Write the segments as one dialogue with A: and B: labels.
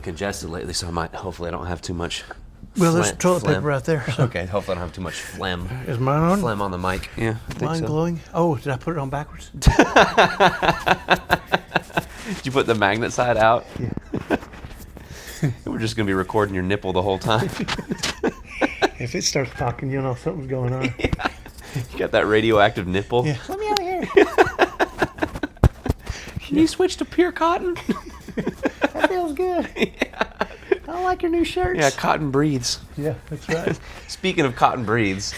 A: Congested lately, so hopefully I don't have too much.
B: Well, there's toilet paper right there. So.
A: Okay, hopefully I don't have too much phlegm.
B: Is mine on?
A: Phlegm on the mic. Yeah, I think
B: mine
A: so.
B: glowing? Oh, did I put it on backwards?
A: Did you put the magnet side out?
B: Yeah.
A: We're just gonna be recording your nipple the whole time.
B: If it starts talking, you know something's going on.
A: Yeah. You got that radioactive nipple?
B: Yeah. Let me out of here.
A: Can you switch to pure cotton?
B: That feels good.
A: Yeah.
B: I like your new shirts.
A: Yeah, cotton breathes.
B: Yeah, that's right.
A: Speaking of cotton breathes,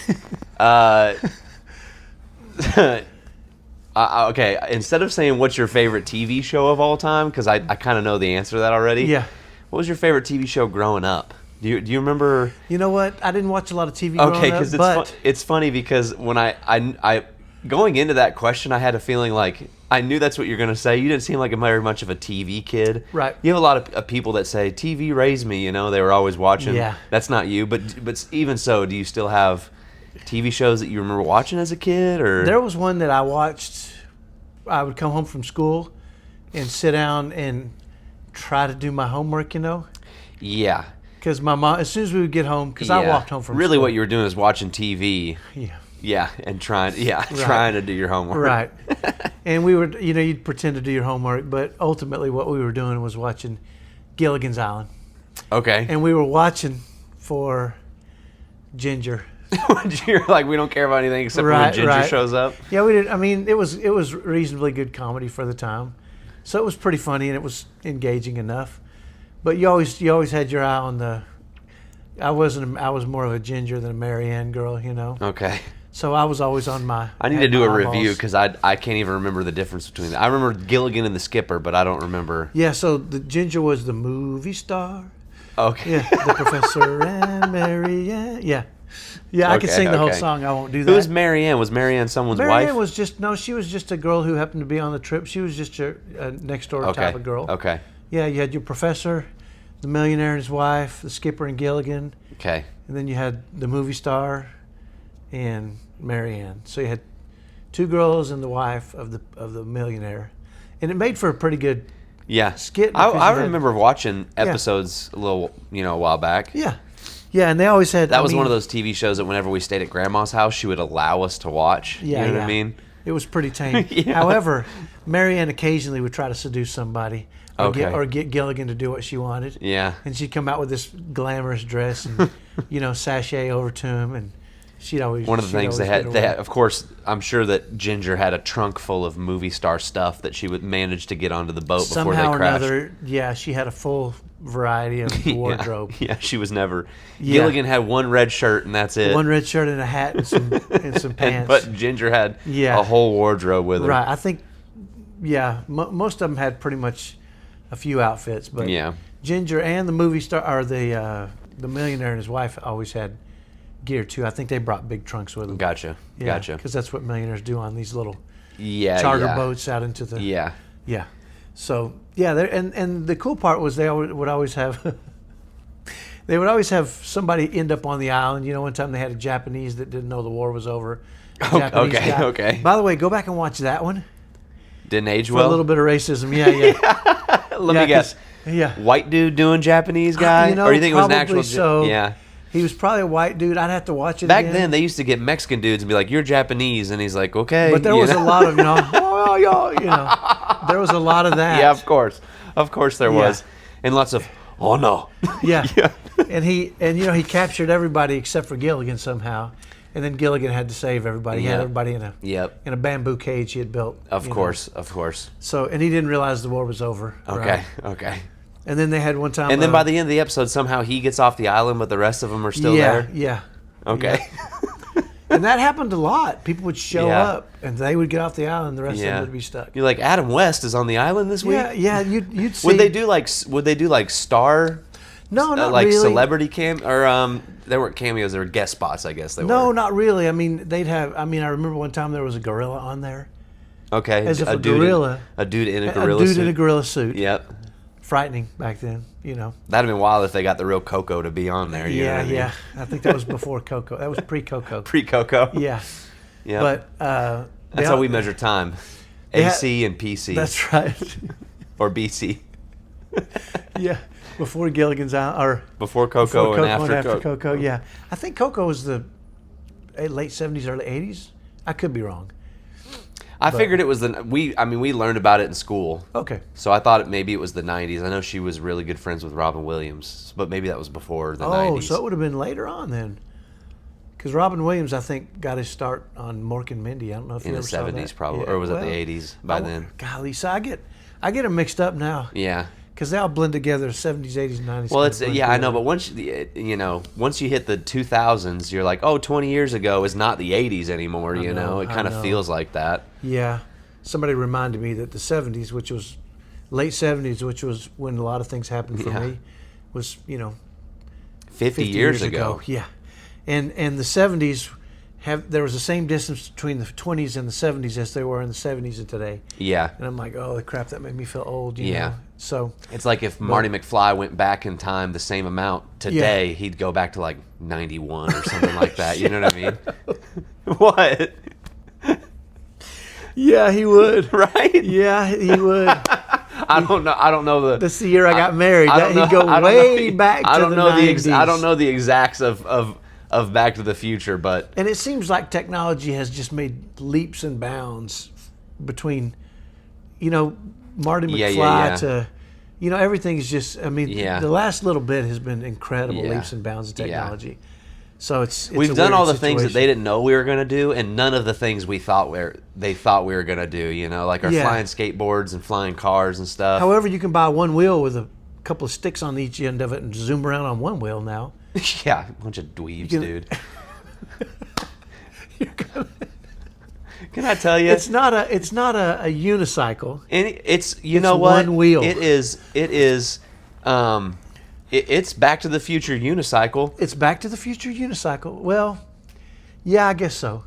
A: okay, instead of saying what's your favorite TV show of all time, because I kind of know the answer to that already.
B: Yeah.
A: What was your favorite TV show growing up? Do you remember?
B: You know what? I didn't watch a lot of TV growing
A: Okay,
B: up,
A: because it's funny because when I going into that question, I had a feeling like I knew that's what you're going to say. You didn't seem like very much of a TV kid.
B: Right.
A: You have a lot of people that say TV raised me. You know, they were always watching.
B: Yeah.
A: That's not you, but even so, do you still have TV shows that you remember watching as a kid? Or
B: there was one that I watched. I would come home from school and sit down and try to do my homework. You know.
A: Yeah.
B: Because my mom, as soon as we would get home, because I walked home from
A: really
B: school.
A: what you were doing is watching TV.
B: Yeah.
A: Yeah, and trying to do your homework.
B: Right. And we would, you'd pretend to do your homework, but ultimately what we were doing was watching Gilligan's Island.
A: Okay.
B: And we were watching for Ginger.
A: You're like, we don't care about anything except for when Ginger shows up.
B: Yeah, we did. I mean, it was reasonably good comedy for the time, so it was pretty funny and it was engaging enough. But you always had your eye on the. I was more of a Ginger than a Marianne girl, you know.
A: Okay.
B: So I was always on my.
A: I need to do a review because I can't even remember the difference between them. I remember Gilligan and the Skipper, but I don't remember.
B: Yeah, so the Ginger was the movie star.
A: Okay.
B: Yeah, the Professor and Marianne. Yeah. Yeah, I could sing the whole song. I won't do that.
A: Who was Marianne? Was Marianne someone's wife?
B: Marianne was she was just a girl who happened to be on the trip. She was just a next door type of girl.
A: Okay.
B: Yeah, you had your Professor, the millionaire and his wife, the Skipper and Gilligan.
A: Okay.
B: And then you had the movie star and Marianne. So you had two girls and the wife of the millionaire. And it made for a pretty good skit.
A: I remember watching episodes a while back.
B: Yeah. Yeah, and they always had...
A: That was one of those TV shows that whenever we stayed at Grandma's house, she would allow us to watch.
B: Yeah,
A: you know what I mean?
B: It was pretty tame. However, Marianne occasionally would try to seduce somebody or get Gilligan to do what she wanted.
A: Yeah.
B: And she'd come out with this glamorous dress and, sashay over to him, and she'd always...
A: One of the things they had, of course, I'm sure that Ginger had a trunk full of movie star stuff that she would manage to get onto the boat before they crashed.
B: Somehow or another, she had a full variety of wardrobe.
A: Yeah, she was never... Gilligan had one red shirt and that's it.
B: One red shirt and a hat and some pants.
A: But Ginger had a whole wardrobe with her.
B: Right, I think, most of them had pretty much a few outfits, but Ginger and the movie star, or the millionaire and his wife always had gear too. I think they brought big trunks with them.
A: Gotcha.
B: Because that's what millionaires do on these little charter boats out into the... Yeah. So, and the cool part was they would always have... They would always have somebody end up on the island. One time they had a Japanese that didn't know the war was over.
A: Okay.
B: By the way, go back and watch that one.
A: Didn't age
B: For
A: well?
B: a little bit of racism, yeah.
A: Let me guess.
B: Yeah.
A: White dude doing Japanese guy? Or do you think it was an actual...
B: So.
A: Yeah.
B: He was probably a white dude. I'd have to watch it
A: Back
B: again.
A: then, they used to get Mexican dudes and be like, "You're Japanese," and he's like, "Okay."
B: But there was a lot of, there was a lot of that.
A: Yeah, of course there was, and lots of, "Oh no."
B: Yeah. And he captured everybody except for Gilligan somehow, and then Gilligan had to save everybody. He had everybody in a bamboo cage he had built.
A: Of course.
B: So, and he didn't realize the war was over.
A: Okay.
B: And then they had one time.
A: And then by the end of the episode, somehow he gets off the island, but the rest of them are still there.
B: Yeah.
A: Okay.
B: Yeah. And that happened a lot. People would show up, and they would get off the island. The rest of them would be stuck.
A: You're like, Adam West is on the island this week.
B: Yeah. You'd see.
A: Would they do like star?
B: No, not
A: like
B: really.
A: Celebrity or they weren't cameos. They were guest spots, I guess. They were.
B: No, not really. I mean, they'd have. I remember one time there was a gorilla on there.
A: Okay.
B: As if a gorilla.
A: A dude in a gorilla suit.
B: A dude in a gorilla suit.
A: Yep.
B: Frightening back then, you know.
A: That'd have been wild if they got the real Coco to be on there. You know what I mean?
B: Yeah. I think that was before Coco. That was pre-Coco.
A: Pre-Coco.
B: Yeah.
A: Yeah.
B: But
A: that's how we measure time. AC and PC.
B: That's right.
A: Or BC.
B: Yeah. Before Gilligan's Island, or
A: before Coco and after
B: Coco. Yeah. I think Coco was the late 70s, early 80s. I could be wrong.
A: I figured it was we learned about it in school.
B: Okay.
A: So I thought maybe it was the 90s. I know she was really good friends with Robin Williams, but maybe that was before the 90s.
B: Oh, so it would have been later on then. Because Robin Williams, I think, got his start on Mork and Mindy. I don't know if you ever saw that.
A: In the 70s probably, or was it the 80s by then?
B: Golly, so I get them mixed up now.
A: Yeah.
B: Because they all blend together, 70s, 80s, 90s.
A: Well, I know, but once you hit the 2000s, you're like, 20 years ago is not the 80s anymore, you know? It kind of feels like that.
B: Yeah. Somebody reminded me that the 70s, which was late 70s, which was when a lot of things happened for me, was,
A: 50 years ago.
B: Yeah. And the 70s, there was the same distance between the 20s and the 70s as there were in the 70s and today.
A: Yeah.
B: And I'm like, oh, the crap, that made me feel old, you know? So
A: it's like if Marty McFly went back in time the same amount today, he'd go back to like 91 or something like that. You know what I mean? What?
B: Yeah, he would.
A: Right?
B: Yeah, he would.
A: I don't know
B: That's the year I got married. He'd go way back to the 90s.
A: I don't know the exacts of Back to the Future, but...
B: And it seems like technology has just made leaps and bounds between, Marty McFly to, everything's just, the last little bit has been incredible leaps and bounds of technology. Yeah. So
A: we've done all the things that they didn't know we were going to do, and none of the things they thought we were going to do, like our flying skateboards and flying cars and stuff.
B: However, you can buy one wheel with a couple of sticks on each end of it and zoom around on one wheel now.
A: Yeah, a bunch of dweebs, dude. Can I tell you?
B: It's not a unicycle.
A: And it's what?
B: One wheel.
A: It is. It's Back to the Future unicycle.
B: It's Back to the Future unicycle. Well, yeah, I guess so.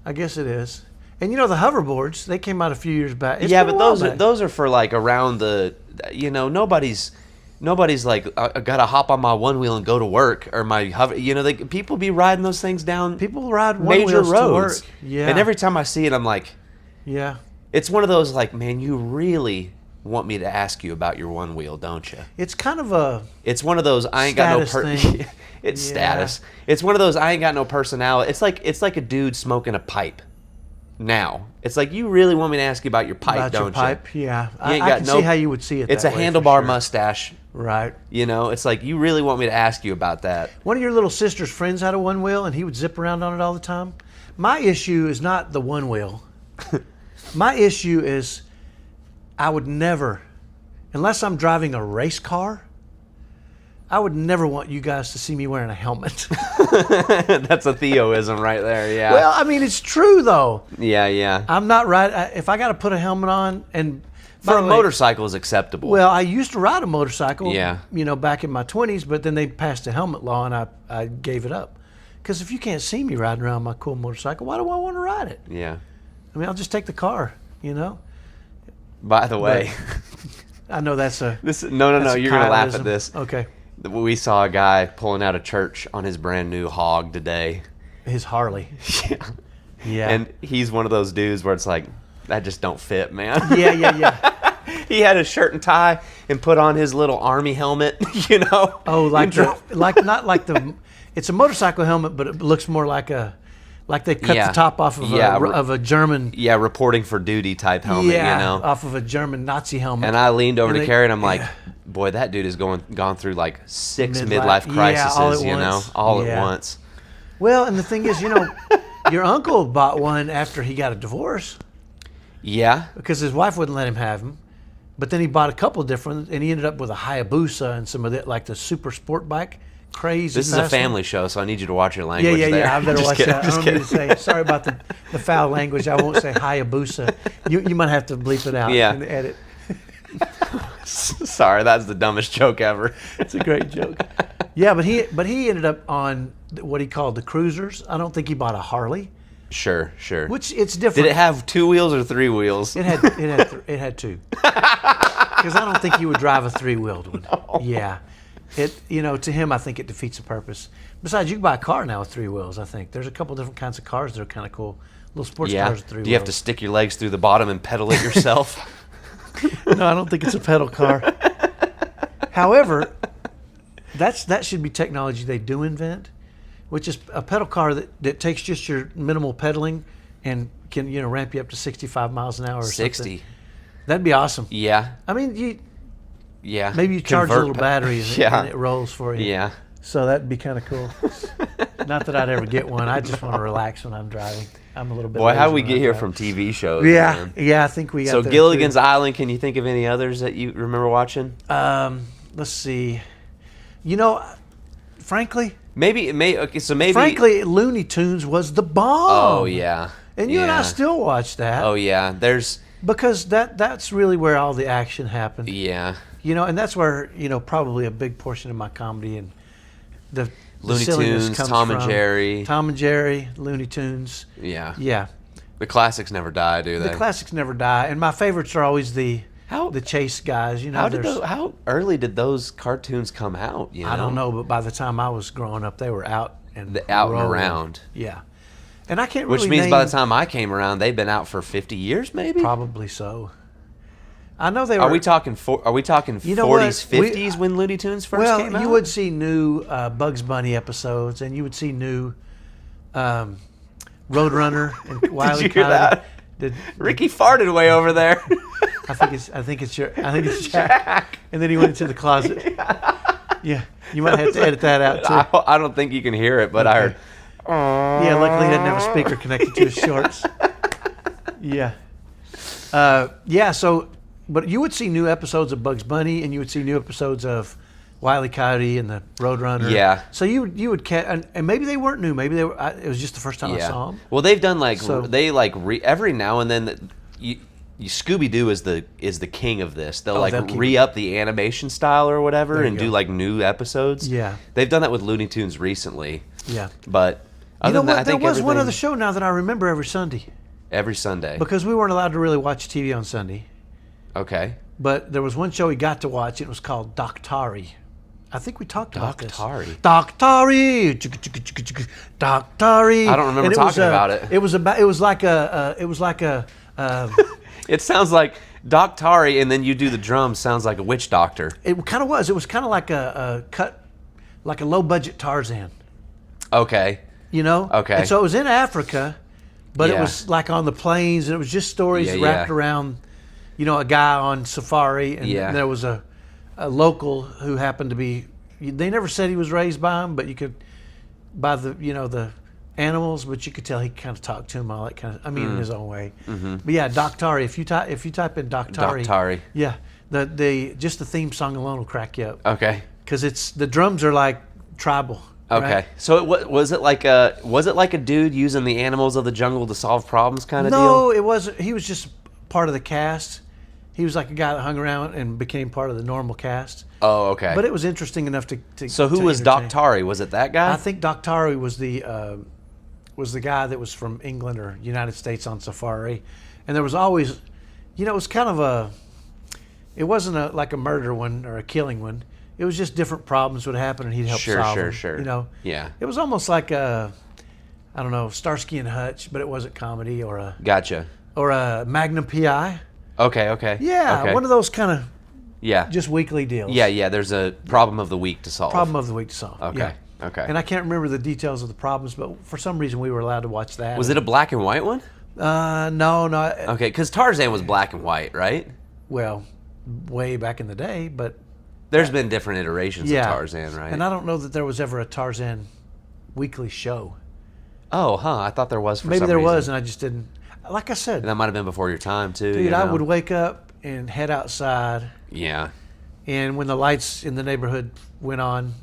B: I guess it is. And the hoverboards, they came out a few years back.
A: But those are for like around the nobody's like, I gotta hop on my one wheel and go to work, or my hover. People be riding those things down.
B: People ride
A: major
B: roads
A: to
B: work. Yeah.
A: And every time I see it, I'm like,
B: yeah.
A: It's one of those like, man, you really want me to ask you about your one wheel, don't you?
B: It's kind of a.
A: It's one of those I ain't got no
B: thing.
A: It's status. It's one of those I ain't got no personality. It's like a dude smoking a pipe. Now it's like, you really want me to ask you about your pipe,
B: about
A: don't
B: your pipe?
A: you?
B: Yeah, I can see how you would see it.
A: It's a handlebar mustache,
B: right?
A: It's like, you really want me to ask you about that.
B: One of your little sister's friends had a one wheel, and he would zip around on it all the time. My issue is not the one wheel. My issue is, I would never, unless I'm driving a race car, I would never want you guys to see me wearing a helmet.
A: That's a Theoism right there, yeah.
B: Well, it's true, though.
A: Yeah.
B: I'm not right. If I got to put a helmet on, and
A: for a motorcycle is acceptable.
B: Well, I used to ride a motorcycle,
A: yeah.
B: Back in my 20s, but then they passed a helmet law, and I gave it up. Because if you can't see me riding around my cool motorcycle, why do I want to ride it?
A: Yeah.
B: I'll just take the car,
A: By the way.
B: But I know that's a...
A: No, you're going to laugh at this.
B: Okay.
A: We saw a guy pulling out of church on his brand new hog today.
B: His Harley. Yeah.
A: And he's one of those dudes where it's like, that just don't fit, man.
B: Yeah.
A: He had his shirt and tie and put on his little army helmet,
B: Oh, it's a motorcycle helmet, but it looks more like they cut the top off of a German.
A: Yeah, reporting for duty type helmet,
B: off of a German Nazi helmet.
A: And I leaned over to Carrie, and I'm like, boy, that dude has gone through like 6 midlife crises, all at once.
B: Well, and the thing is, your uncle bought one after he got a divorce.
A: Yeah.
B: Because his wife wouldn't let him have them. But then he bought a couple different, and he ended up with a Hayabusa and some of that, like the super sport bike. Crazy.
A: This is a family show, so I need you to watch your language.
B: Yeah. I better watch that. I don't need to say. Sorry about the foul language. I won't say Hayabusa. You might have to bleep it out in the edit.
A: Sorry, that's the dumbest joke ever.
B: It's a great joke. Yeah, but he ended up on what he called the cruisers. I don't think he bought a Harley.
A: Sure.
B: Which it's different.
A: Did it have 2 wheels or 3 wheels?
B: It had 2. Because I don't think you would drive a 3-wheeled one. No. Yeah. To him, I think it defeats the purpose. Besides, you can buy a car now with 3 wheels, I think. There's a couple different kinds of cars that are kind of cool. Little sports cars with 3 wheels.
A: Do you have to stick your legs through the bottom and pedal it yourself?
B: No, I don't think it's a pedal car. However, that should be technology they do invent, which is a pedal car that takes just your minimal pedaling and can ramp you up to 65 miles an hour or
A: 60.
B: something. That'd be awesome.
A: Yeah.
B: I mean,
A: yeah.
B: Maybe you charge a little battery and it rolls for you.
A: Yeah.
B: So that'd be kind of cool. Not that I'd ever get one. I just want to relax when I'm driving. I'm a little bit.
A: Boy, how we get here from TV shows?
B: Yeah,
A: man.
B: Yeah. I think we got.
A: So Gilligan's Island. Can you think of any others that you remember watching?
B: Let's see. Frankly.
A: Frankly,
B: Looney Tunes was the bomb.
A: Oh yeah.
B: And you and I still watch that.
A: Oh yeah.
B: Because that's really where all the action happened.
A: Yeah.
B: And that's where probably a big portion of my comedy and the
A: Looney Tunes, Tom and
B: Jerry, Looney Tunes.
A: Yeah.
B: Yeah.
A: The classics never die, do they?
B: The classics never die, and my favorites are always the chase guys.
A: How early did those cartoons come out?
B: I don't know, but by the time I was growing up, they were out and
A: around.
B: Yeah. And I can't
A: Which means by the time I came around, they'd been out for 50 years, maybe?
B: Probably so. I know they were.
A: Are we talking 40s, 50s when Looney Tunes first came out?
B: Well, you would see new Bugs Bunny episodes, and you would see new Roadrunner and Wile E.
A: Did you hear that? Ricky farted way over there.
B: I think it's Jack. And then he went into the closet. Yeah. You might have to edit that out too.
A: I don't think you can hear it, but okay. I heard.
B: Yeah, luckily he didn't have a speaker connected to his shorts. Yeah. But you would see new episodes of Bugs Bunny, and you would see new episodes of Wile E. Coyote and the Roadrunner.
A: Yeah.
B: So you would catch, and maybe they weren't new. Maybe they were. It was just the first time I saw them.
A: Well, they've done every now and then. Scooby Doo is the king of this. They'll re-up the animation style or whatever and do new episodes.
B: Yeah.
A: They've done that with Looney Tunes recently.
B: Yeah.
A: But other than that, I think
B: there was one other show now that I remember every Sunday.
A: Every Sunday.
B: Because we weren't allowed to really watch TV on Sunday.
A: Okay.
B: But there was one show we got to watch. It was called Doctari. I think we talked about this.
A: Doctari.
B: Doctari.
A: I don't remember talking about it.
B: It was like a.
A: It sounds like Doctari, and then you do the drums. Sounds like a witch doctor.
B: It kind of was. It was kind of like a low budget Tarzan.
A: Okay. Okay.
B: And so it was in Africa, but it was like on the plains, and it was just stories wrapped around. A guy on safari, and there was a local who happened to be. They never said he was raised by him, but you could by the animals, but you could tell he kind of talked to him all that kind of. I mean, in his own way. Mm-hmm. But yeah, Doctari. If you type in Doctari, yeah, just the theme song alone will crack you up.
A: Okay.
B: Because the drums are like tribal.
A: Okay. Right? So was it like a dude using the animals of the jungle to solve problems kind of deal?
B: No, it wasn't. He was just part of the cast. He was like a guy that hung around and became part of the normal cast.
A: Oh, okay.
B: But it was interesting enough to.
A: So who was Doctari? Was it that guy?
B: I think Doctari was the guy that was from England or United States on safari, and there was always, it was kind of it wasn't like a murder one or a killing one. It was just different problems would happen, and he'd help solve them.
A: Sure. Yeah.
B: It was almost like I don't know, Starsky and Hutch, but it wasn't comedy or a.
A: Gotcha.
B: Or a Magnum PI.
A: Okay.
B: Yeah,
A: okay.
B: one of those kind of.
A: Yeah.
B: Just weekly deals.
A: Yeah. There's a problem of the week to solve.
B: Okay.
A: Yeah. Okay.
B: And I can't remember the details of the problems, but for some reason we were allowed to watch that.
A: Was it a black and white one?
B: No.
A: Okay, because Tarzan was black and white, right?
B: Well, way back in the day, but.
A: There's been different iterations of Tarzan, right?
B: And I don't know that there was ever a Tarzan weekly show.
A: Oh, I thought there was for some
B: reason. Maybe there was, and I just didn't. Like I said.
A: And that might have been before your time, too.
B: Dude, I would wake up and head outside.
A: Yeah.
B: And when the lights in the neighborhood went on,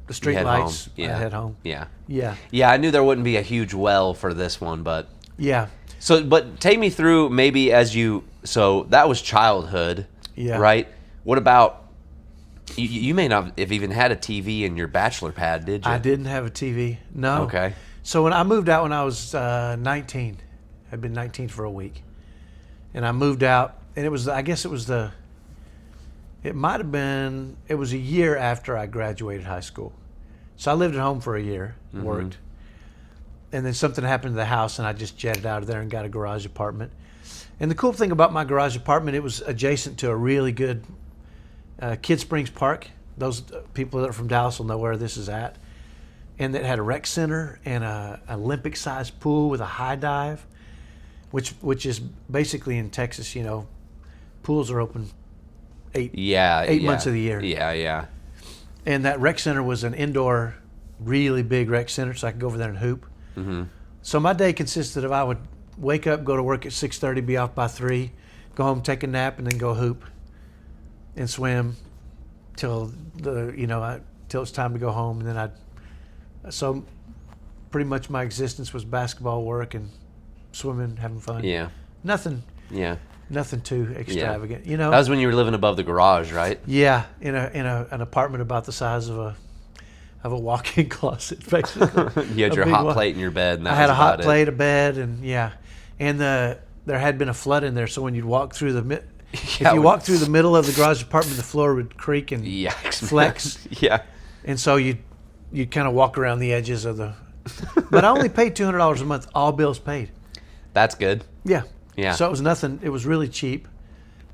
B: the street lights, I'd head home.
A: Yeah.
B: Yeah.
A: Yeah, I knew there wouldn't be a huge well for this one, but.
B: Yeah.
A: So, but take me through maybe so that was childhood.
B: Yeah.
A: Right? What about. You may not have even had a TV in your bachelor pad, did you?
B: I didn't have a TV. No.
A: Okay.
B: So when I moved out when I was 19, I'd been 19 for a week, and I moved out, and it was a year after I graduated high school. So I lived at home for a year, worked, and then something happened to the house, and I just jetted out of there and got a garage apartment. And the cool thing about my garage apartment, it was adjacent to a really good Kid Springs Park. Those people that are from Dallas will know where this is at. And it had a rec center and a Olympic-sized pool with a high dive, which is basically in Texas, pools are open eight months of the year.
A: Yeah.
B: And that rec center was an indoor, really big rec center, so I could go over there and hoop. Mm-hmm. So my day consisted of I would wake up, go to work at 6:30, be off by 3, go home, take a nap, and then go hoop and swim till it's time to go home. And then so pretty much my existence was basketball, work, and swimming, having fun.
A: Yeah.
B: Nothing.
A: Yeah.
B: Nothing too extravagant.
A: That was when you were living above the garage, right?
B: Yeah, in an apartment about the size of a walk-in closet, basically.
A: You had your hot plate in your bed. And
B: I had a hot plate, a bed, and there had been a flood in there, so when you'd walk through if you walked through the middle of the garage apartment, the floor would creak and flex.
A: Yeah.
B: And so you'd kind of walk around the edges of the. But I only paid $200 a month, all bills paid.
A: That's good.
B: Yeah.
A: Yeah.
B: So it was nothing. It was really cheap.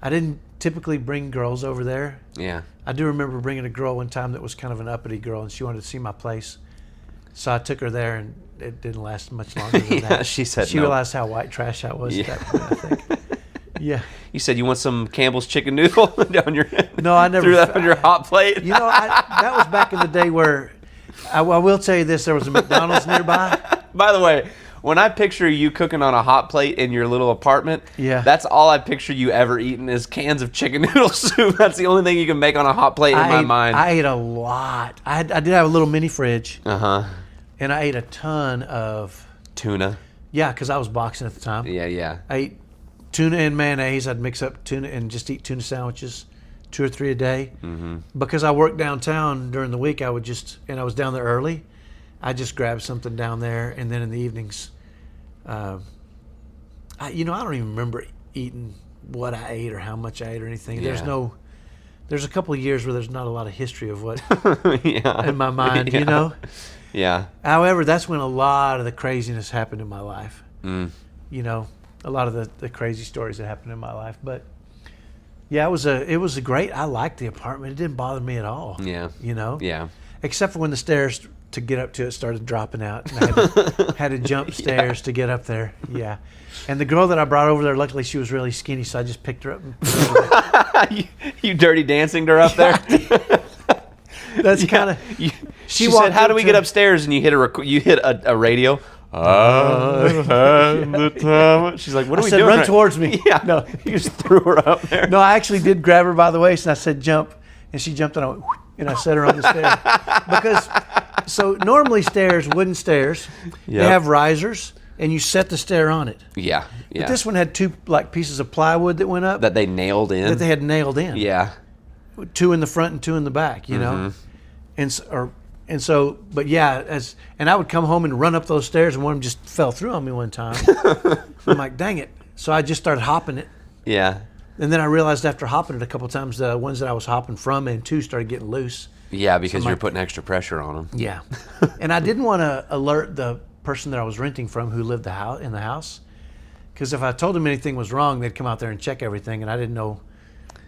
B: I didn't typically bring girls over there.
A: Yeah.
B: I do remember bringing a girl one time that was kind of an uppity girl, and she wanted to see my place. So I took her there, and it didn't last much longer than that.
A: She said
B: she realized how white trash I was at that point, I think. Yeah.
A: You said you want some Campbell's chicken noodle down your
B: No, I never
A: threw that on your hot plate.
B: That was back in the day where I will tell you this, there was a McDonald's nearby.
A: By the way, when I picture you cooking on a hot plate in your little apartment, that's all I picture you ever eating is cans of chicken noodle soup. That's the only thing you can make on a hot plate in my mind.
B: I ate a lot. I did have a little mini fridge.
A: Uh-huh.
B: And I ate a ton of
A: tuna.
B: Yeah, because I was boxing at the time.
A: Yeah.
B: I ate tuna and mayonnaise. I'd mix up tuna and just eat tuna sandwiches, 2 or 3 a day. Mm-hmm. Because I worked downtown during the week, I was down there early. I just grabbed something down there, and then in the evenings, I don't even remember eating what I ate or how much I ate or anything.
A: Yeah.
B: There's a couple of years where there's not a lot of history of what in my mind,
A: Yeah.
B: However, that's when a lot of the craziness happened in my life. A lot of the crazy stories that happened in my life. But yeah, it was a great. I liked the apartment. It didn't bother me at all.
A: Yeah.
B: Yeah. Except for when the stairs to get up to it started dropping out, and I had to jump stairs to get up there. Yeah. And the girl that I brought over there, luckily she was really skinny, so I just picked her up and put her over there.
A: You dirty dancinged her up there.
B: That's kind of.
A: She said, "How do we get upstairs?" And you hit a radio. The time. She's like, "What are we doing?"
B: Run towards me.
A: Yeah. No, you just threw her up there.
B: No, I actually did grab her by the waist, and I said, "Jump," and she jumped, and I went, and I set her on the stairs. Because so normally wooden stairs, they have risers, and you set the stair on it.
A: Yeah.
B: But this one had 2 pieces of plywood that went up
A: that they nailed in.
B: That they had nailed in.
A: Yeah.
B: 2 in the front and 2 in the back, know. And so, but yeah, and I would come home and run up those stairs, and one of them just fell through on me one time. I'm like, dang it. So I just started hopping it.
A: Yeah.
B: And then I realized after hopping it a couple of times, the ones that I was hopping from and to started getting loose.
A: Yeah, because you're putting extra pressure on them.
B: Yeah. And I didn't want to alert the person that I was renting from who lived in the house. Because if I told them anything was wrong, they'd come out there and check everything, and I didn't know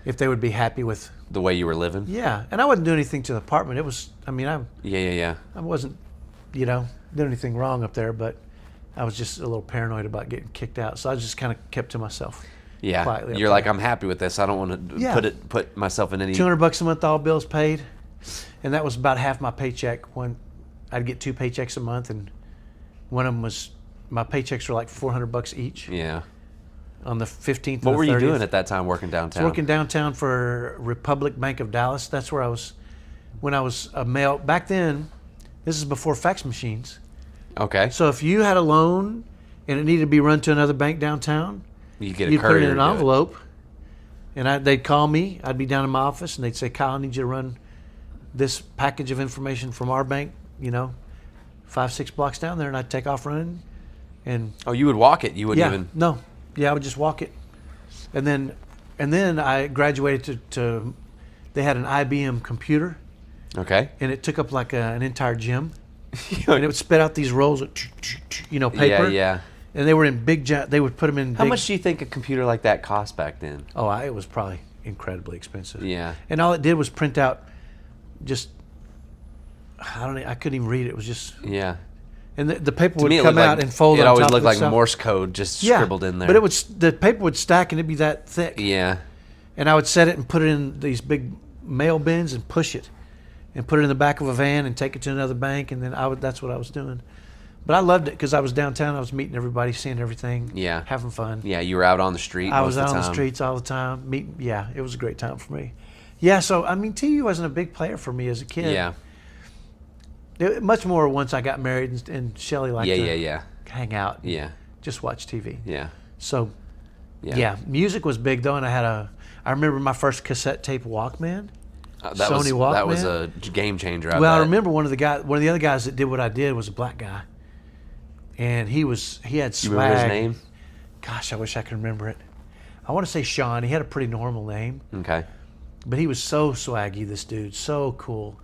B: if they would be happy with
A: the way you were living.
B: Yeah, and I wasn't doing anything to the apartment. It was, I wasn't, doing anything wrong up there, but I was just a little paranoid about getting kicked out. So I just kind of kept to myself.
A: Yeah,
B: quietly
A: you're like, I'm happy with this. I don't want to put myself in any.
B: $200 a month, all bills paid, and that was about half my paycheck. When I'd get 2 paychecks a month, and one of them was my paychecks were like $400 each.
A: Yeah.
B: On the 15th and
A: What
B: the
A: were
B: 30th.
A: You doing at that time working downtown?
B: I was working downtown for Republic Bank of Dallas. That's where I was when I was a mail. Back then, this is before fax machines.
A: Okay.
B: So if you had a loan and it needed to be run to another bank downtown,
A: you'd put it in an
B: envelope, and they'd call me. I'd be down in my office, and they'd say, "Kyle, I need you to run this package of information from our bank, 5-6 blocks down there, and I'd take off running. And
A: you would walk it. You wouldn't even.
B: No, I would just walk it, and then I graduated to they had an IBM computer.
A: Okay.
B: And it took up like an entire gym, and it would spit out these rolls of paper.
A: Yeah.
B: And they were in big. They would put them in.
A: How much do you think a computer like that cost back then?
B: Oh, it was probably incredibly expensive.
A: Yeah.
B: And all it did was print out just. I couldn't even read it. It was just.
A: Yeah.
B: And the paper would come out and fold on top of itself.
A: It always looked like Morse code just scribbled in there.
B: But the paper would stack and it'd be that thick.
A: Yeah.
B: And I would set it and put it in these big mail bins and push it, and put it in the back of a van and take it to another bank, and then that's what I was doing. But I loved it because I was downtown. I was meeting everybody, seeing everything.
A: Yeah.
B: Having fun.
A: Yeah, you were out on the street.
B: I was out on the streets all the time. It was a great time for me. Yeah. So TU wasn't a big player for me as a kid.
A: Yeah.
B: Much more once I got married and Shelly liked to hang out.
A: Yeah.
B: Just watch TV.
A: Yeah.
B: So, music was big though, and I remember my first cassette tape Walkman. Sony Walkman.
A: That was a game changer.
B: I remember one of the other guys that did what I did was a black guy, and he had swag.
A: You remember his name?
B: Gosh, I wish I could remember it. I want to say Sean. He had a pretty normal name.
A: Okay.
B: But he was so swaggy. This dude, so cool.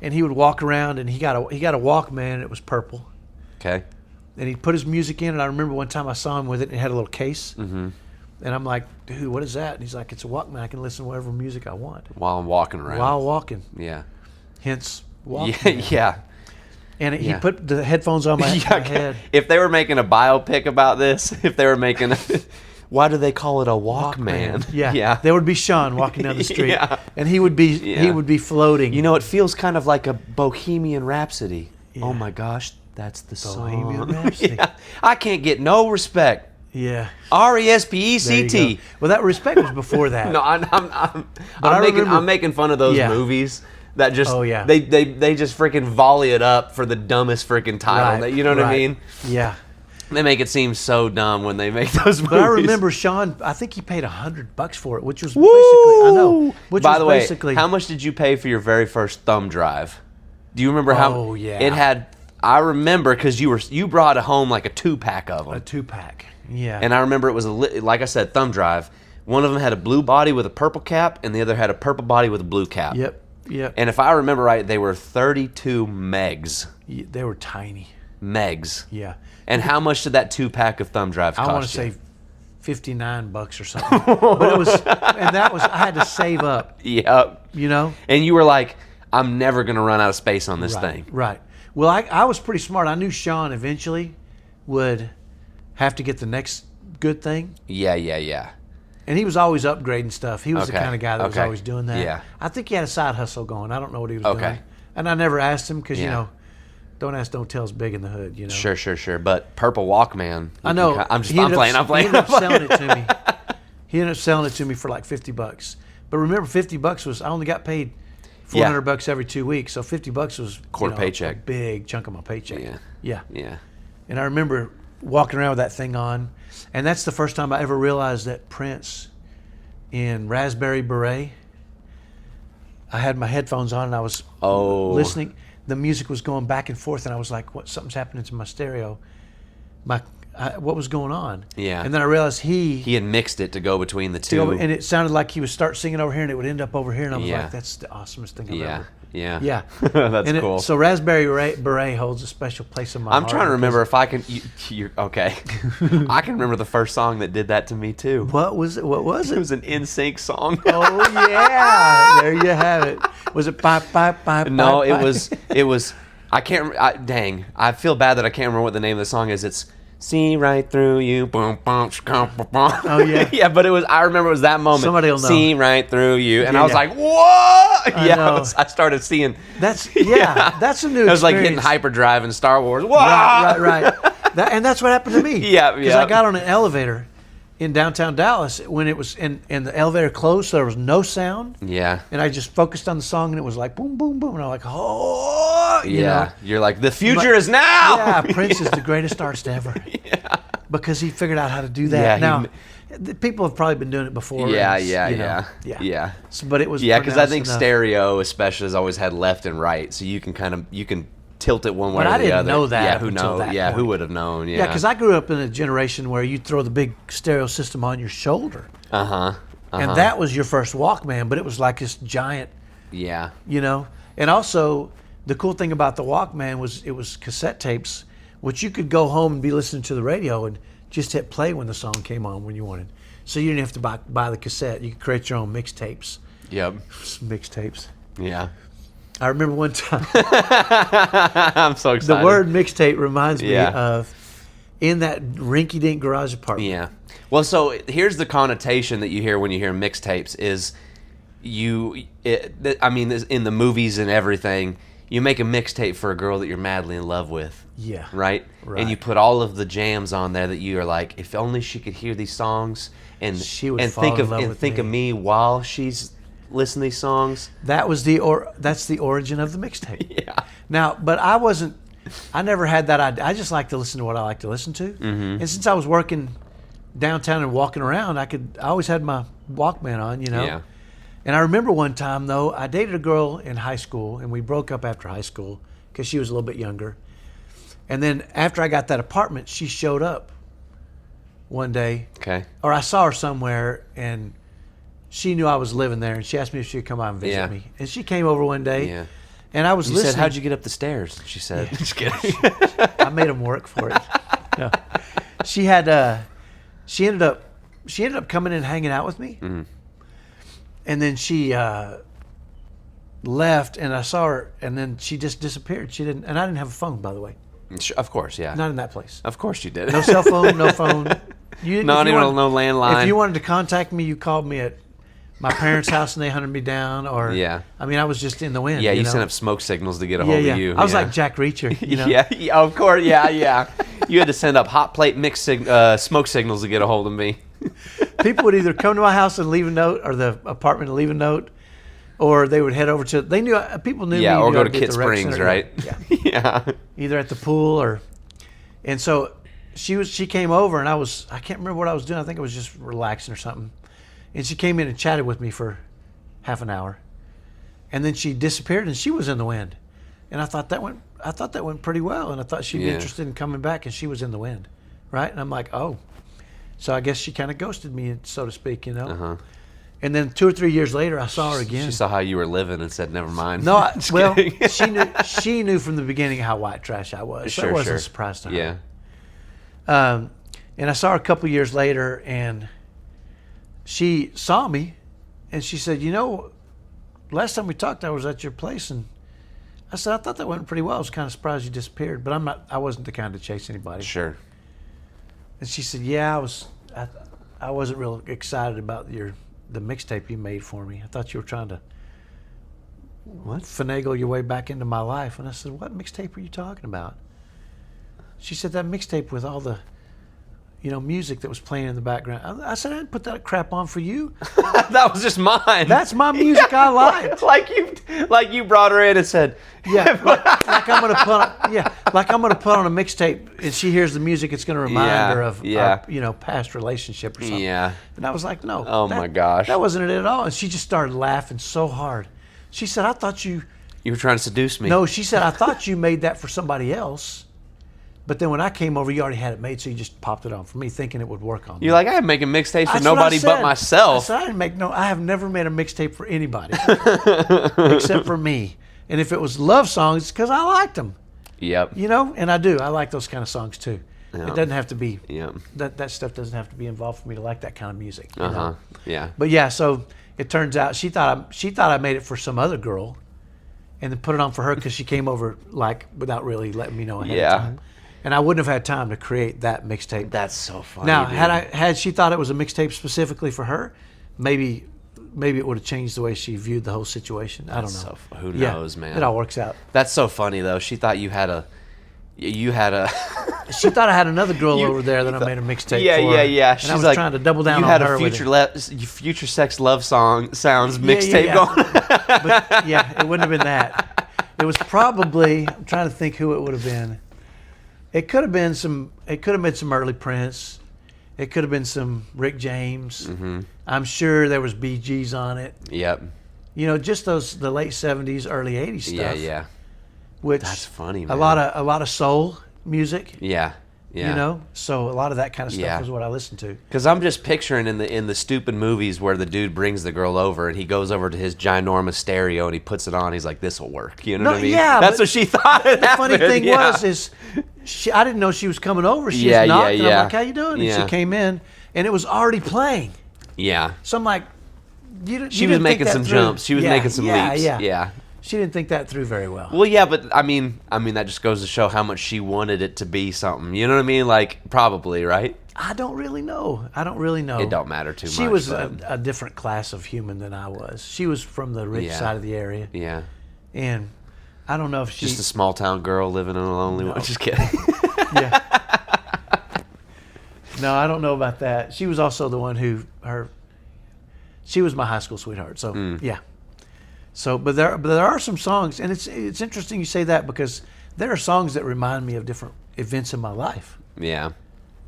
B: And he would walk around, and he got a Walkman, and it was purple.
A: Okay.
B: And he'd put his music in, and I remember one time I saw him with it, and it had a little case.
A: Mm-hmm.
B: And I'm like, dude, what is that? And he's like, it's a Walkman. I can listen to whatever music I want.
A: While I'm walking around.
B: While walking.
A: Yeah.
B: Hence, Walkman.
A: Yeah.
B: And he put the headphones on my head.
A: If they were making a biopic about this, why do they call it a Walkman?
B: Yeah. There would be Sean walking down the street, and he would be floating.
A: It feels kind of like a Bohemian Rhapsody. Yeah. Oh my gosh, that's the
B: Bohemian
A: song.
B: Rhapsody.
A: I can't get no respect.
B: Yeah.
A: RESPECT.
B: Well, that respect was before that.
A: No, I'm making fun of those movies that just they just freaking volley it up for the dumbest freaking title.
B: Right,
A: You know what I mean?
B: Yeah.
A: They make it seem so dumb when they make those movies.
B: But I remember Sean. I think he paid $100 for it, which was basically I know.
A: By the way, how much did you pay for your very first thumb drive? Do you remember how?
B: Oh yeah.
A: It had. I remember because you brought home like a 2-pack of them.
B: A 2-pack. Yeah.
A: And I remember it was like I said, thumb drive. One of them had a blue body with a purple cap, and the other had a purple body with a blue cap.
B: Yep.
A: And if I remember right, they were 32 megs.
B: Yeah, they were tiny.
A: Megs.
B: Yeah.
A: And how much did that 2-pack of thumb drives cost?
B: I want to say $59 or something. But it was, and that was, I had to save up.
A: Yep.
B: And
A: you were like, I'm never going to run out of space on this thing.
B: Right. Well, I was pretty smart. I knew Sean eventually would have to get the next good thing.
A: Yeah.
B: And he was always upgrading stuff. He was the kind of guy that was always doing that.
A: Yeah.
B: I think he had a side hustle going. I don't know what he was doing. And I never asked him because, don't ask, don't tell is big in the hood,
A: Sure. But Purple Walkman.
B: I know.
A: I'm playing.
B: He ended up selling it to me. He ended up selling it to me for like $50. But remember, $50 was, I only got paid $400 every 2 weeks. So $50 was
A: quarter paycheck.
B: A big chunk of my paycheck. Yeah.
A: Yeah.
B: And I remember walking around with that thing on. And that's the first time I ever realized that Prince in Raspberry Beret, I had my headphones on and I was listening. The music was going back and forth, and I was like, "What? Something's happening to my stereo." What was going on?
A: Yeah.
B: And then I realized he
A: had mixed it to go between the two,
B: and it sounded like he would start singing over here, and it would end up over here, and I was like, "That's the awesomest thing I've ever."
A: Yeah.
B: That's
A: cool.
B: So Raspberry Beret holds a special place in my heart.
A: I'm trying to remember if I can. You're okay. I can remember the first song that did that to me too.
B: What was it?
A: It was an NSYNC song.
B: Oh yeah, there you have it. Was it bye?
A: No, it was. I can't. Dang, I feel bad that I can't remember what the name of the song is. It's "See Right Through You." Boom, boom,
B: oh yeah,
A: yeah. But I remember it was that moment.
B: Somebody will know.
A: "See Right Through You," and I was like, "What?" I started seeing.
B: That's a new experience.
A: It was like hitting hyperdrive in Star Wars. Whoa!
B: Right. And that's what happened to me.
A: Yeah.
B: Because I got on an elevator in downtown Dallas when it was and the elevator closed, so there was no sound.
A: Yeah.
B: And I just focused on the song, and it was like boom, boom, boom, and I'm like, oh,
A: You're like, the future is now.
B: Yeah, Prince is the greatest artist ever.
A: Yeah.
B: Because he figured out how to do that. Now, people have probably been doing it before.
A: Yeah.
B: So, but it was
A: because I think stereo especially has always had left and right, so you can tilt it one way
B: but
A: or the other.
B: I didn't know that.
A: Yeah, who knows? Yeah, who would have known?
B: Yeah, because I grew up in a generation where you throw the big stereo system on your shoulder. And that was your first Walkman, but it was like this giant.
A: Yeah.
B: You know, and also the cool thing about the Walkman was it was cassette tapes, which you could go home and be listening to the radio and just hit play when the song came on when you wanted. So you didn't have to buy the cassette. You could create your own mixtapes.
A: Yep.
B: Mixtapes.
A: Yeah.
B: I remember one time.
A: I'm so excited.
B: The word mixtape reminds me of in that rinky-dink garage apartment.
A: Yeah. Well, so here's the connotation that you hear when you hear mixtapes is in the movies and everything, you make a mixtape for a girl that you're madly in love with.
B: Yeah.
A: Right? And you put all of the jams on there that you are like, if only she could hear these songs and
B: she would
A: think of me while she's listening to these songs.
B: That's the origin of the mixtape.
A: Yeah.
B: Now, but I never had that idea. I just like to listen to what I like to listen to. And since I was working downtown and walking around, I always had my Walkman on, you know.
A: Yeah.
B: And I remember one time, though, I dated a girl in high school, and we broke up after high school because she was a little bit younger. And then after I got that apartment, she showed up one day.
A: Okay.
B: Or I saw her somewhere, and she knew I was living there, and she asked me if she could come out and visit me. And she came over one day. Yeah. And I was listening.
A: Said, "How'd you get up the stairs?" She said. Yeah. Just kidding.
B: I made them work for it. No. She ended up coming in and hanging out with me. Mm-hmm. And then she left, and I saw her, and then she just disappeared. And I didn't have a phone, by the way.
A: Of course, yeah.
B: Not in that place.
A: Of course you did.
B: No cell phone, no phone.
A: No landline.
B: If you wanted to contact me, you called me at my parents' house and they hunted me down. Or I mean, I was just in the wind.
A: Yeah, you sent up smoke signals to get a hold of you.
B: I was like Jack Reacher. You know?
A: yeah, of course. Yeah. You had to send up hot plate smoke signals to get a hold of me.
B: People would either come to my house and leave a note, or the apartment and leave a note, or they would head over to. They knew people knew me.
A: Yeah, or go to Kit Springs, right?
B: Yeah. Either at the pool or, and so she came over, and I can't remember what I was doing. I think I was just relaxing or something, and she came in and chatted with me for half an hour, and then she disappeared, and she was in the wind, and I thought that went pretty well, and I thought she'd be interested in coming back, and she was in the wind, right? And I'm like, oh. So I guess she kind of ghosted me, so to speak, you know. Uh-huh. And then 2 or 3 years later, I saw her again.
A: She saw how you were living and said, "Never mind."
B: No, she knew from the beginning how white trash I was. So it wasn't a surprise to her.
A: Yeah.
B: And I saw her a couple years later, and she saw me, and she said, "You know, last time we talked, I was at your place," and I said, "I thought that went pretty well. I was kind of surprised you disappeared, but I wasn't the kind to chase anybody."
A: Sure.
B: And she said, "Yeah, I wasn't real excited about the mixtape you made for me. I thought you were trying to finagle your way back into my life." And I said, "What mixtape are you talking about?" She said, "That mixtape with all the, music that was playing in the background." I said, "I didn't put that crap on for you."
A: That was just mine.
B: That's my music. I liked.
A: Like you brought her in and said,
B: "Yeah, like I'm gonna put on a mixtape, and she hears the music, it's gonna remind her of our, past relationship or something."
A: Yeah.
B: And I was like, "No."
A: Oh my gosh.
B: That wasn't it at all. And she just started laughing so hard. She said, "I thought you
A: were trying to seduce me."
B: No, she said, "I thought you made that for somebody else. But then when I came over, you already had it made, so you just popped it on for me, thinking it would work on me."
A: You're like, "I am making mixtapes for nobody but myself."
B: I said, I have never made a mixtape for anybody except for me. And if it was love songs, it's because I liked them.
A: Yep.
B: And I do. I like those kind of songs too. Yep. It doesn't have to be.
A: Yep.
B: That stuff doesn't have to be involved for me to like that kind of music.
A: Yeah.
B: But yeah, so it turns out she thought I made it for some other girl, and then put it on for her because she came over without really letting me know ahead of time. And I wouldn't have had time to create that mixtape.
A: That's so funny.
B: Now, had she thought it was a mixtape specifically for her, maybe it would have changed the way she viewed the whole situation. I don't know.
A: Who knows, man?
B: It all works out.
A: That's so funny though. She thought you had a.
B: She thought I had another girl over there that I made a mixtape for.
A: Yeah.
B: She's like, trying to double down on her.
A: You had a future sex love sounds mixtape going.
B: But it wouldn't have been that. It was probably. I'm trying to think who it would have been. It could have been some early Prince. It could have been some Rick James. Mm-hmm. I'm sure there was Bee Gees on it.
A: Yep.
B: Just the late 70s, early 80s stuff.
A: Yeah.
B: which
A: that's funny, man.
B: A lot of soul music.
A: Yeah. Yeah.
B: You know, so a lot of that kind of stuff is what I listen to.
A: Because I'm just picturing in the stupid movies where the dude brings the girl over and he goes over to his ginormous stereo and he puts it on. He's like, "This will work." You know what I mean?
B: Yeah,
A: that's what she thought.
B: The funny thing is I didn't know she was coming over. She just knocked, and I'm like, "How you doing?" And she came in, and it was already playing.
A: Yeah.
B: So I'm like,
A: she was making some jumps. She was making some leaps. Yeah.
B: She didn't think that through very well.
A: Well, yeah, but I mean, that just goes to show how much she wanted it to be something. You know what I mean? Like, probably, right?
B: I don't really know.
A: It don't matter too much.
B: She was a different class of human than I was. She was from the rich side of the area.
A: Yeah.
B: And I don't know if she...
A: Just a small town girl living in a lonely one. Just kidding.
B: Yeah. No, I don't know about that. She was also the one she was my high school sweetheart. So, yeah. So, but there are some songs, and it's interesting you say that because there are songs that remind me of different events in my life.
A: Yeah.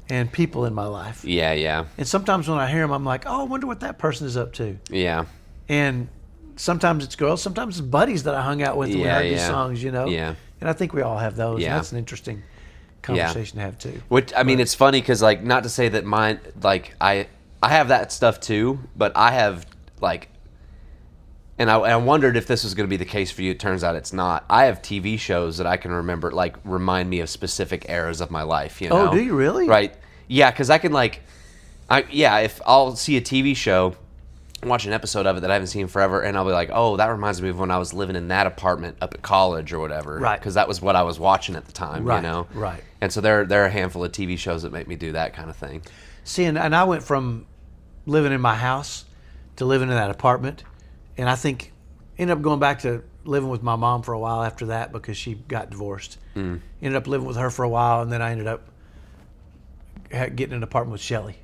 B: And people in my life.
A: Yeah, yeah.
B: And sometimes when I hear them, I'm like, oh, I wonder what that person is up to.
A: Yeah.
B: And sometimes it's girls, sometimes it's buddies that I hung out with when we heard these songs, you know?
A: Yeah.
B: And I think we all have those. Yeah. And that's an interesting conversation to have too.
A: Which, I mean, it's funny because, like, not to say that mine, like, I have that stuff too, but I have, like, and I wondered if this was going to be the case for you. It turns out it's not. I have TV shows that I can remember, like, remind me of specific eras of my life, you know?
B: Oh, do you really?
A: Right. Yeah, because I can, like, if I'll see a TV show, watch an episode of it that I haven't seen forever, and I'll be like, oh, that reminds me of when I was living in that apartment up at college or whatever.
B: Right.
A: Because that was what I was watching at the time,
B: right.
A: you know?
B: Right.
A: And so there are a handful of TV shows that make me do that kind of thing.
B: See, and I went from living in my house to living in that apartment, and I think ended up going back to living with my mom for a while after that because she got divorced. Ended up living with her for a while, and then I ended up getting an apartment with Shelly.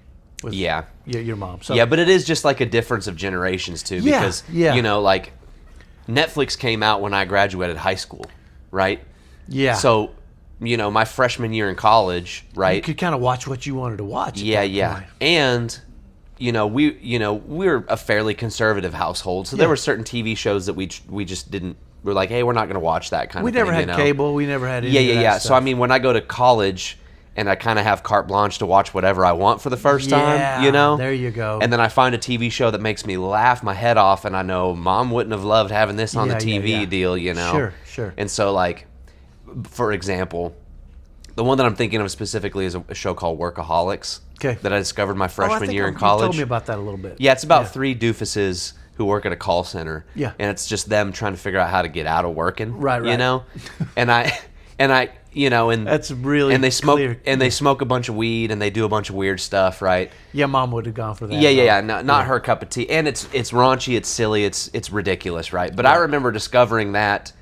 B: With your mom. So,
A: yeah, but it is just like a difference of generations too, because you know, like Netflix came out when I graduated high school, right?
B: Yeah.
A: So, you know, my freshman year in college, right? You
B: could kind of watch what you wanted to watch.
A: Yeah. Point. And you know, we're a fairly conservative household, so there were certain TV shows that we just didn't. We're like, hey, we're not going to watch that kind of thing.
B: We never had cable. We never had any of that stuff.
A: So I mean, when I go to college and I kind of have carte blanche to watch whatever I want for the first time, you know?
B: There you go.
A: And then I find a TV show that makes me laugh my head off, and I know Mom wouldn't have loved having this on the TV deal, you know?
B: Sure.
A: And so, like, for example, the one that I'm thinking of specifically is a show called Workaholics that I discovered my freshman year in college.
B: You told me about that a little bit.
A: Yeah, it's about three doofuses who work at a call center.
B: Yeah.
A: And it's just them trying to figure out how to get out of working.
B: Right.
A: You know? And I you know, and
B: that's really
A: and they smoke
B: clear.
A: And they smoke a bunch of weed and they do a bunch of weird stuff, right?
B: Yeah, Mom would have gone for that.
A: Yeah. Not her cup of tea. And it's raunchy, it's silly, it's ridiculous, right? But I remember discovering that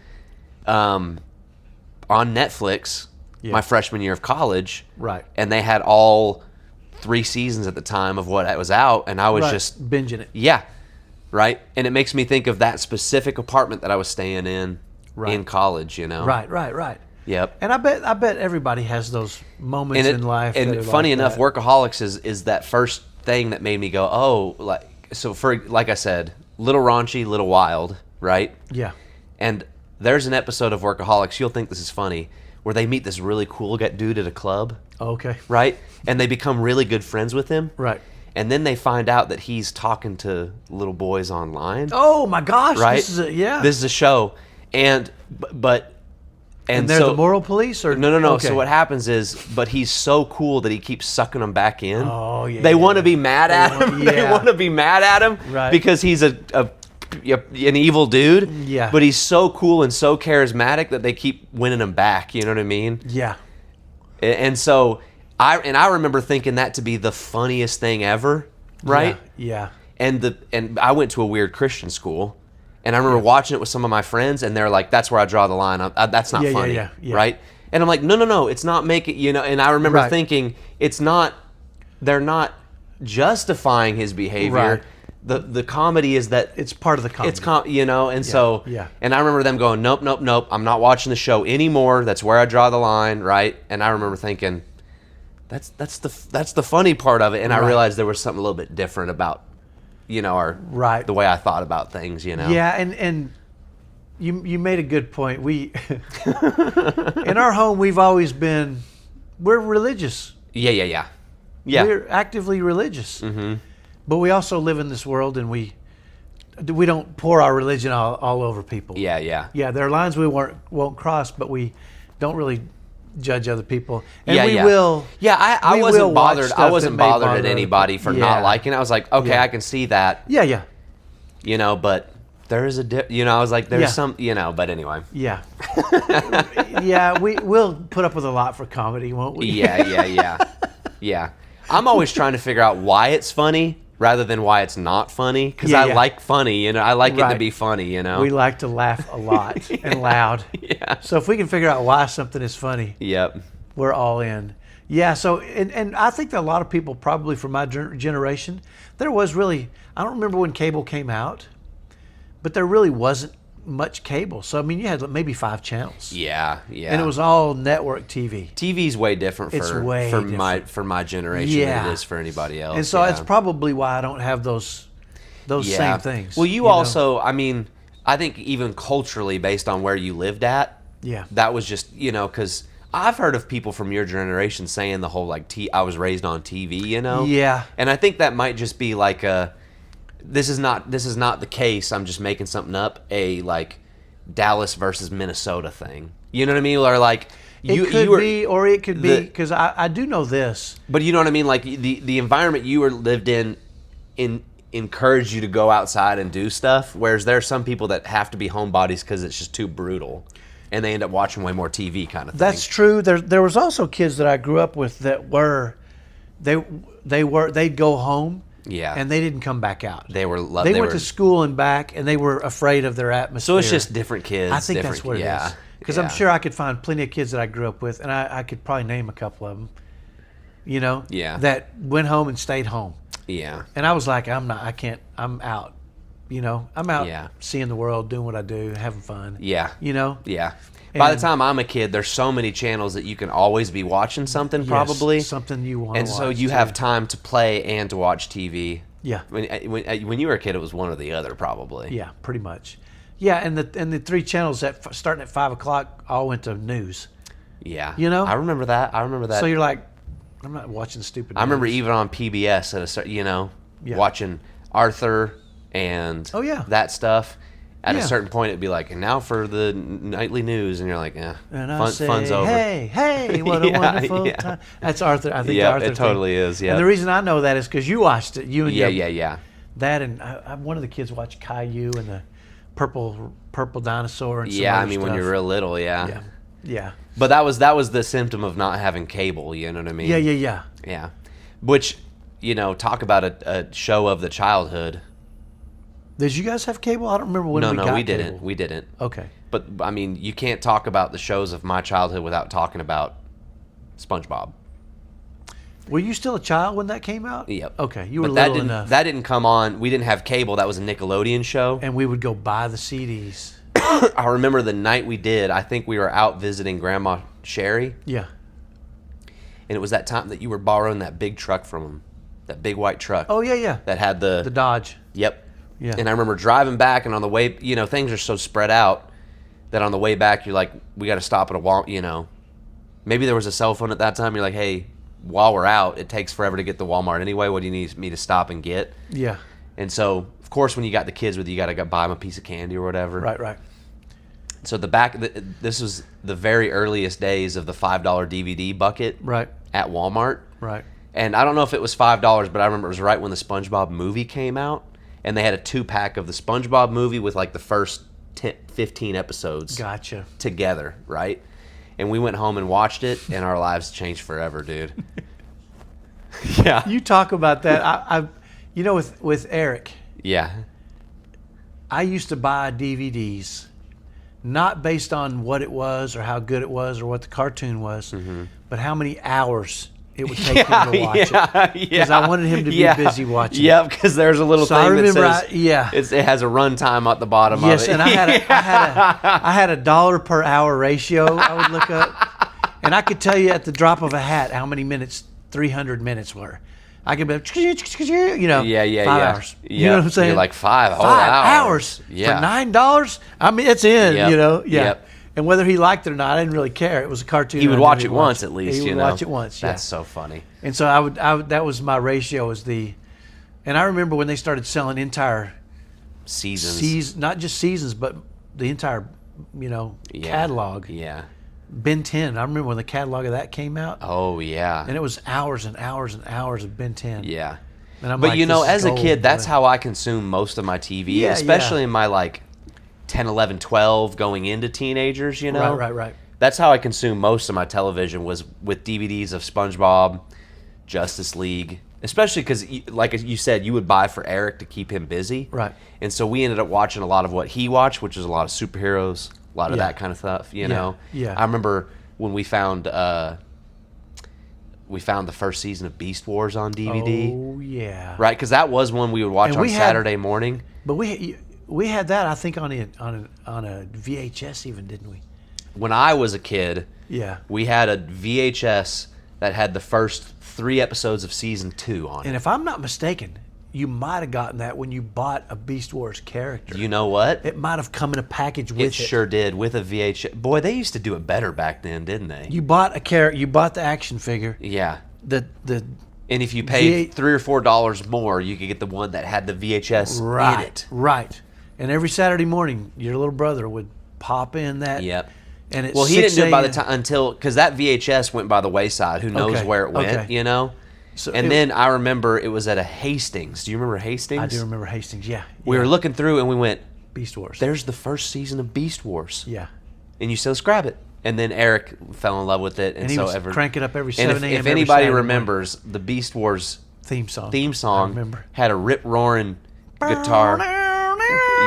A: on Netflix my freshman year of college,
B: right?
A: And they had all 3 seasons at the time of what was out, and I was just
B: binging it.
A: Yeah, right. And it makes me think of that specific apartment that I was staying in college. You know,
B: right.
A: Yep.
B: And I bet everybody has those moments in life.
A: And funny enough, Workaholics is that first thing that made me go, oh, like I said, little raunchy, little wild, right?
B: Yeah.
A: And there's an episode of Workaholics, you'll think this is funny, where they meet this really cool dude at a club.
B: Okay.
A: Right? And they become really good friends with him.
B: Right.
A: And then they find out that he's talking to little boys online.
B: Oh my gosh!
A: Right?
B: This is a
A: show, and
B: they're the moral police, or
A: no.
B: Okay.
A: So what happens is, but he's so cool that he keeps sucking them back in.
B: Oh yeah.
A: They want to be mad at him.
B: Yeah.
A: They want to be mad at him,
B: right?
A: Because he's an evil dude.
B: Yeah.
A: But he's so cool and so charismatic that they keep winning him back. You know what I mean?
B: Yeah.
A: And so I remember thinking that to be the funniest thing ever, right?
B: Yeah.
A: And I went to a weird Christian school, and I remember watching it with some of my friends, and they're like, "That's where I draw the line. That's not funny,
B: yeah.
A: right?" And I'm like, "No, it's not making you know." And I remember thinking, "It's not. They're not justifying his behavior.
B: Right.
A: The comedy is that
B: it's part of the comedy.
A: It's you know." And so, and I remember them going, "Nope. I'm not watching the show anymore. That's where I draw the line, right?" And I remember thinking, That's the funny part of it, and I realized there was something a little bit different about, you know, the way I thought about things, you know.
B: Yeah, and you made a good point. We in our home we've always been we're religious.
A: Yeah.
B: We're actively religious.
A: Mm-hmm.
B: But we also live in this world, and we don't pour our religion all over people.
A: Yeah.
B: Yeah, there are lines we won't cross, but we don't really judge other people. And we
A: yeah.
B: will.
A: Yeah, I wasn't bothered. I wasn't bothered
B: bother
A: at anybody for not liking it. I was like, okay, I can see that.
B: Yeah.
A: You know, but there is I was like, there's some, but anyway.
B: Yeah. Yeah, we'll put up with a lot for comedy, won't we?
A: Yeah. I'm always trying to figure out why it's funny rather than why it's not funny, because I like funny, I like it to be funny,
B: We like to laugh a lot and loud.
A: Yeah.
B: So if we can figure out why something is funny,
A: yep,
B: we're all in. Yeah, so, and I think that a lot of people, probably from my generation, there was really, I don't remember when cable came out, but there really wasn't much cable. So, I mean, you had maybe 5 channels.
A: Yeah.
B: And it was all network TV.
A: TV's way different for my generation than it is for anybody else.
B: And so that's probably why I don't have those same things.
A: Well, you also, I mean, I think even culturally, based on where you lived at, that was just, because I've heard of people from your generation saying the whole, like, I was raised on TV,
B: Yeah.
A: And I think that might just be like this is not the case. I'm just making something up. A like Dallas versus Minnesota thing. You know what I mean? Or like
B: it could be, or it could be, because I do know this.
A: But you know what I mean? Like the environment you were lived in encouraged you to go outside and do stuff. Whereas there are some people that have to be homebodies because it's just too brutal, and they end up watching way more TV kind of thing.
B: That's true. There was also kids that I grew up with that they'd go home.
A: Yeah.
B: And they didn't come back out.
A: They went
B: to school and back, and they were afraid of their atmosphere.
A: So it's just different kids.
B: I think that's what it is. Because I'm sure I could find plenty of kids that I grew up with, and I could probably name a couple of them, that went home and stayed home.
A: Yeah.
B: And I was like, I'm out. I'm out seeing the world, doing what I do, having fun.
A: Yeah. Yeah.
B: And
A: by the time I'm a kid, there's so many channels that you can always be watching something, probably.
B: Something you want to watch.
A: And so you have time to play and to watch TV.
B: Yeah.
A: When you were a kid, it was one or the other, probably.
B: Yeah, pretty much. Yeah, and the 3 channels that starting at 5 o'clock all went to news.
A: Yeah. I remember that.
B: So you're like, I'm not watching stupid news.
A: I remember even on PBS watching Arthur and that stuff. At a certain point, it'd be like, and now for the nightly news, and you're like, fun's over.
B: Hey, what a wonderful time. That's Arthur. I think Arthur.
A: It totally is. Yeah.
B: And the reason I know that is because you watched it. You and
A: yeah.
B: That and one of the kids watched Caillou and the purple dinosaur and some
A: I mean,
B: stuff.
A: when you're real little, yeah. But that was the symptom of not having cable. You know what I mean?
B: Yeah.
A: Which, talk about a show of the childhood.
B: Did you guys have cable? I don't remember when we got
A: we
B: cable.
A: didn't. We didn't.
B: Okay.
A: But, I mean, you can't talk about the shows of my childhood without talking about SpongeBob.
B: Were you still a child when that came out?
A: Yep.
B: Okay, you were little enough.
A: That didn't come on. We didn't have cable. That was a Nickelodeon show.
B: And we would go buy the CDs.
A: I remember the night we did, I think we were out visiting Grandma Sherry.
B: Yeah.
A: And it was that time that you were borrowing that big truck from him. That big white truck.
B: Oh, yeah.
A: That had the
B: Dodge.
A: Yep.
B: Yeah.
A: And I remember driving back, and on the way, things are so spread out that on the way back, you're like, we got to stop at a Walmart, Maybe there was a cell phone at that time. You're like, hey, while we're out, it takes forever to get to Walmart anyway. What do you need me to stop and get?
B: Yeah.
A: And so, of course, when you got the kids with you, got to buy them a piece of candy or whatever.
B: Right.
A: So this was the very earliest days of the $5 DVD bucket.
B: Right.
A: At Walmart.
B: Right.
A: And I don't know if it was $5, but I remember it was right when the SpongeBob movie came out. And they had a 2-pack of the SpongeBob movie with like the first 15 episodes.
B: Gotcha.
A: Together, right? And we went home and watched it, and our lives changed forever, dude. Yeah.
B: You talk about that. I with Eric.
A: Yeah.
B: I used to buy DVDs, not based on what it was or how good it was or what the cartoon was, but how many hours it would take him to watch it. Because I wanted him to be busy watching it.
A: Yeah, because there's a little thing that says it has a runtime at the bottom of it.
B: Yes, and I had a $1 per hour ratio I would look up. And I could tell you at the drop of a hat how many minutes 300 minutes were. I could be like, you know, 5 hours.
A: Yep.
B: You know what I'm saying?
A: You're like 5
B: hours for $9. I mean, it's in.
A: Yep.
B: You know, yeah.
A: Yep.
B: And whether he liked it or not, I didn't really care. It was a cartoon.
A: He would watch it once at least.
B: He would watch it once. Yeah.
A: That's so funny.
B: And so I would. That was my ratio. And I remember when they started selling entire
A: seasons,
B: not just seasons, but the entire, catalog.
A: Yeah.
B: Ben 10. I remember when the catalog of that came out.
A: Oh yeah.
B: And it was hours and hours and hours of Ben 10.
A: Yeah.
B: And I'm
A: but
B: like,
A: as a kid, that's how I consume most of my TV, especially in my like 10, 11, 12 going into teenagers,
B: Right.
A: That's how I consume most of my television was with DVDs of SpongeBob, Justice League, especially because, like you said, you would buy for Eric to keep him busy.
B: Right.
A: And so we ended up watching a lot of what he watched, which is a lot of superheroes, a lot of that kind of stuff, know?
B: Yeah.
A: I remember when we found the first season of Beast Wars on DVD.
B: Oh, yeah.
A: Right, because that was one we would watch on Saturday morning.
B: But we had that, I think, on a VHS even, didn't we?
A: When I was a kid, we had a VHS that had the first 3 episodes of season 2 on it.
B: And if I'm not mistaken, you might have gotten that when you bought a Beast Wars character.
A: You know what?
B: It might have come in a package with it.
A: It sure did, with a VHS. Boy, they used to do it better back then, didn't they?
B: You bought a character. You bought the action figure.
A: Yeah.
B: And
A: if you paid $3 or $4 more, you could get the one that had the VHS in it.
B: Right. And every Saturday morning, your little brother would pop in that.
A: Yep.
B: And
A: well, he didn't do it by the time until because that VHS went by the wayside. Who knows where it went? So and then I remember it was at a Hastings. Do you remember Hastings?
B: I do remember Hastings. Yeah.
A: We were looking through and we went
B: Beast Wars.
A: There's the first season of Beast Wars.
B: Yeah.
A: And you said, let's grab it. And then Eric fell in love with it, and
B: he
A: so
B: was crank it up every 7 a.m.
A: If anybody remembers, the Beast Wars
B: theme song
A: had a rip roaring guitar.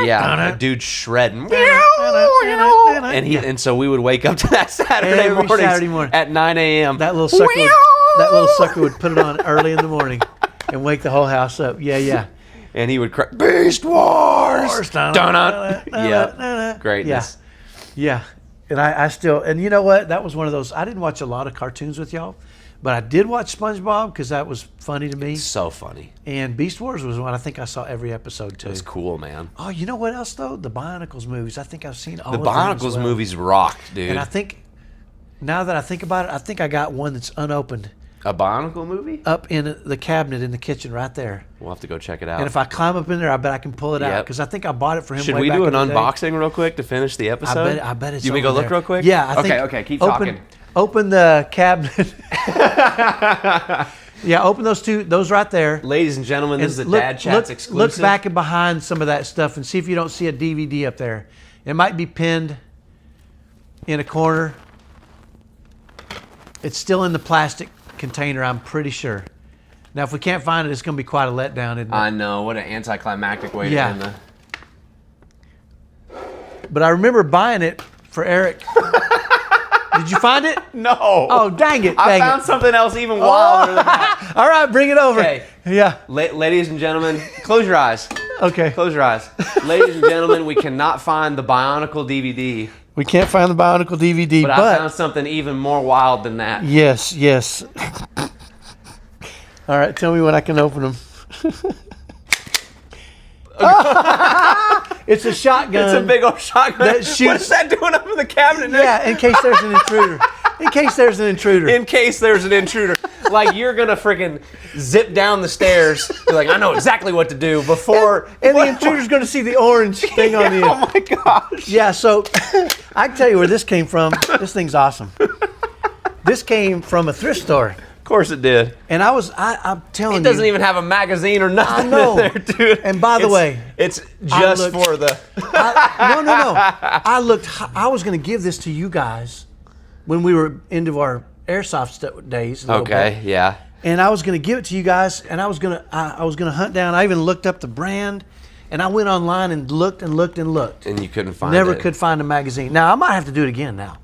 A: Yeah, a dude shredding. And so we would wake up to that Saturday morning at 9 a.m.
B: That little sucker would put it on early in the morning and wake the whole house up. Yeah.
A: And he would cry, Beast Wars! Yeah, greatness.
B: Yeah. And I still, and you know what? That was one of those, I didn't watch a lot of cartoons with y'all, but I did watch SpongeBob because that was funny to me.
A: So funny.
B: And Beast Wars was one I think I saw every episode too.
A: It was cool, man.
B: Oh, you know what else though? The Bionicles movies. I think I've seen all
A: the
B: of them. The
A: Bionicles movies rocked, dude.
B: And I think, now that I think about it, I think I got one that's unopened.
A: A Bionicle movie?
B: Up in the cabinet in the kitchen right there.
A: We'll have to go check it out.
B: And if I climb up in there, I bet I can pull it out because I think I bought it for him.
A: Should we do an unboxing real quick to finish the episode?
B: I bet it's
A: You want me to go look real quick?
B: Yeah, I think.
A: Okay, keep talking.
B: Open the cabinet. Yeah, open those right there.
A: Ladies and gentlemen, this is the Dad Chats exclusive.
B: Look back and behind some of that stuff and see if you don't see a DVD up there. It might be pinned in a corner. It's still in the plastic container, I'm pretty sure. Now, if we can't find it, it's going to be quite a letdown, isn't it?
A: I know. What an anticlimactic way to end the...
B: But I remember buying it for Eric. Did you find it?
A: No.
B: Oh, dang it.
A: I found something else even wilder than that.
B: All right, bring it over.
A: Okay.
B: Yeah.
A: Ladies and gentlemen, close your eyes.
B: Okay.
A: Close your eyes. Ladies and gentlemen, we cannot find the Bionicle DVD.
B: We can't find the Bionicle DVD,
A: but I found something even more wild than that.
B: Yes. All right, tell me when I can open them. It's a shotgun.
A: It's a big old shotgun.
B: That shoots.
A: What is that doing up in the cabinet?
B: Yeah, in case there's an intruder. In case there's an intruder. Like you're going to freaking zip down the stairs. You're like, I know exactly what to do before. And the intruder's going to see the orange thing on the end.
A: Oh my gosh.
B: Yeah, so I can tell you where this came from. This thing's awesome. This came from a thrift store.
A: Of course it did.
B: And I'm telling you.
A: It doesn't even have a magazine or nothing in there, dude.
B: And by the way.
A: It's just for the...
B: No. I was going to give this to you guys when we were into our airsoft days.
A: Okay, yeah.
B: And I was going to give it to you guys, and I was going to hunt down. I even looked up the brand, and I went online and looked. And
A: you couldn't find it.
B: Never could find a magazine. Now, I might have to do it again now.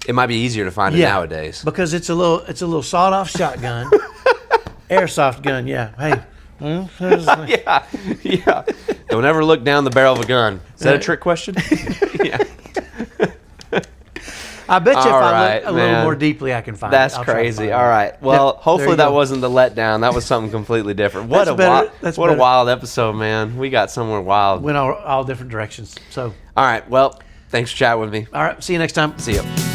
A: It might be easier to find it nowadays.
B: Because it's a little sawed-off shotgun. Airsoft gun, yeah. Hey.
A: Yeah. Don't ever look down the barrel of a gun. Is that a trick question? Yeah.
B: I bet you if
A: All
B: I
A: right,
B: look a little
A: man.
B: more deeply, I can find
A: That's
B: it. I'll try to
A: crazy.
B: find
A: All
B: it.
A: right. Well,
B: Yep, there
A: hopefully
B: you
A: that
B: go.
A: wasn't the letdown. That was something completely different. What
B: That's
A: a
B: better.
A: wild,
B: That's
A: what a
B: better.
A: wild episode, man. We got somewhere wild.
B: Went all different directions. So,
A: All right. Well, thanks for chatting with me.
B: all right. See you next time.
A: See you.